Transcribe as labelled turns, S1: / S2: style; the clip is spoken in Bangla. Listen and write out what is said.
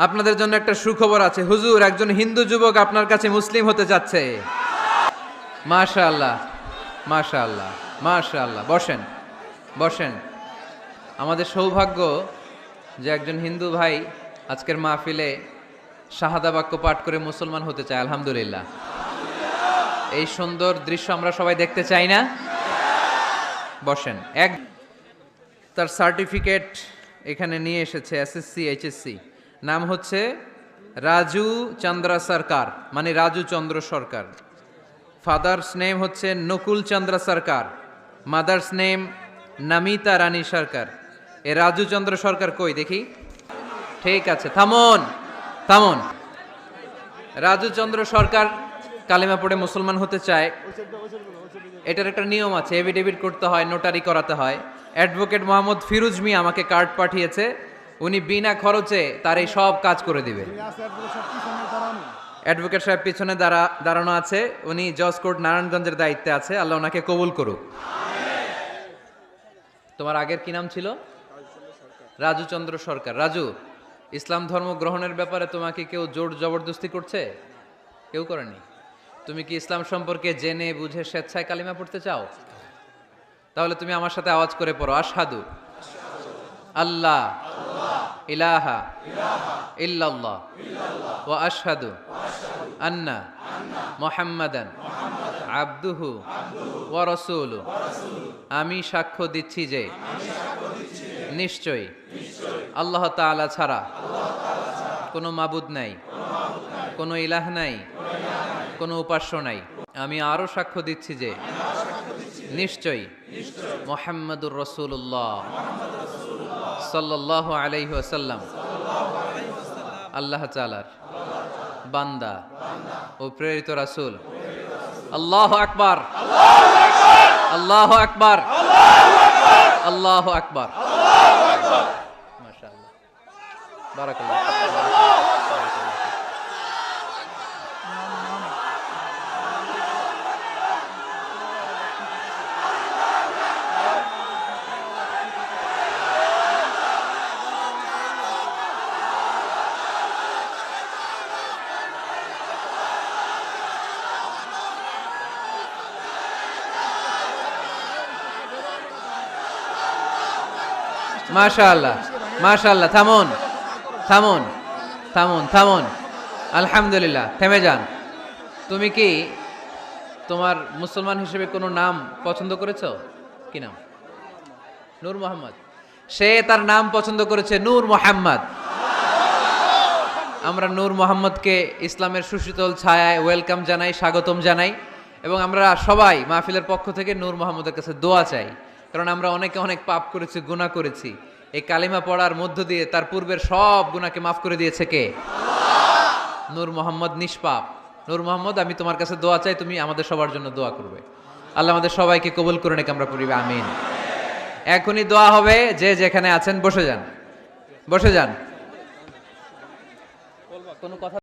S1: আপনাদের জন্য একটা সুখবর আছে, হুজুর একজন হিন্দু যুবক আপনার কাছে মুসলিম হতে যাচ্ছে। মাশাআল্লাহ, মাশাআল্লাহ, মাশাআল্লাহ। বসেন, বসেন। আমাদের সৌভাগ্য যে একজন হিন্দু ভাই আজকের মাহফিলে শাহাদা বাক্য পাঠ করে মুসলমান হতে চায়। আলহামদুলিল্লাহ। এই সুন্দর দৃশ্য আমরা সবাই দেখতে চাই না? বসেন। তার সার্টিফিকেট এখানে নিয়ে এসেছে, এসএসসি এইচএসসি। নাম হচ্ছে রাজু চন্দ্রা সরকার, মানে রাজু চন্দ্র সরকার। ফাদার্স নেম হচ্ছে নকুল চন্দ্র সরকার, মাদার্স নেম নামিতা রানী সরকার। এ রাজু চন্দ্র সরকার কই দেখি? ঠিক আছে, থামুন থামুন। রাজু চন্দ্র সরকার কালিমা পড়ে মুসলমান হতে চায়। এটার একটা নিয়ম আছে, এফিডেভিট করতে হয়, নোটারি করাতে হয়। অ্যাডভোকেট মোহাম্মদ ফিরোজ মিয়া আমাকে কার্ড পাঠিয়েছে, উনি বিনা খরচে তার এই সব কাজ করে দিবে। অ্যাডভোকেট সাহেব পিছনে দাঁড়ানো আছে, উনি জজ কোর্ট নারায়ণগঞ্জের দায়িত্বে আছে। আল্লাহ ওনাকে কবুল করুক। তোমার আগের কি নাম ছিল? রাজু চন্দ্র সরকার। রাজু, ইসলাম ধর্ম গ্রহণের ব্যাপারে তোমাকে কেউ জোর জবরদস্তি করছে? কেউ করেনি? তুমি কি ইসলাম সম্পর্কে জেনে বুঝে স্বেচ্ছায় কালিমা পড়তে চাও? তাহলে তুমি আমার সাথে আওয়াজ করে পড়ো, আশহাদু আল্লাহ ইলাহা ইল্লাল্লাহ ওয়া আশহাদু আন্না মুহাম্মাদান আবদুহু ওয়া রাসূলুহু। আমি সাক্ষ্য দিচ্ছি যে নিশ্চয়ই আল্লাহ তাআলা ছাড়া কোনো মাবুদ নাই, কোনো ইলাহ নাই, কোনো উপাস্য নাই। আমি আরো সাক্ষ্য দিচ্ছি যে নিশ্চয়ই মুহাম্মাদুর রাসূলুল্লাহ সাল্লাল্লাহু আলাইহি ওয়াসাল্লাম আল্লাহ তাআলার বান্দা ও প্রেরিত রাসূল। আল্লাহু আকবার, আল্লাহু আকবার, আল্লাহু আকবার। মাশাআল্লাহ, বারাকাল্লাহ। মাশাআল্লাহ, মাশাআল্লাহ। থামুন থামুন থামুন থামুন। আলহামদুলিল্লাহ, থেমে যান। তুমি কি তোমার মুসলমান হিসেবে কোনো নাম পছন্দ করেছো? কি নাম? নূর মোহাম্মদ। সে তার নাম পছন্দ করেছে নূর মোহাম্মদ। আমরা নূর মোহাম্মদকে ইসলামের সুশীতল ছায়ায় ওয়েলকাম জানাই, স্বাগতম জানাই। এবং আমরা সবাই মাহফিলের পক্ষ থেকে নূর মোহাম্মদের কাছে দোয়া চাই, কারণ আমরা অনেকে অনেক পাপ করেছি, গুনাহ করেছি। এই কালিমা পড়ার মধ্য দিয়ে তার পূর্বের সব গুনাহকে মাফ করে দিয়েছে কে? নূর মোহাম্মদ নিষ্পাপ। নূর মোহাম্মদ, আমি তোমার কাছে দোয়া চাই, তুমি আমাদের সবার জন্য দোয়া করবে। আল্লাহ আমাদের সবাইকে কবুল করে নেক, আমরা পড়িবে আমিন। এখনই দোয়া হবে, যে যেখানে আছেন বসে যান, বসে যান। কোনো কথা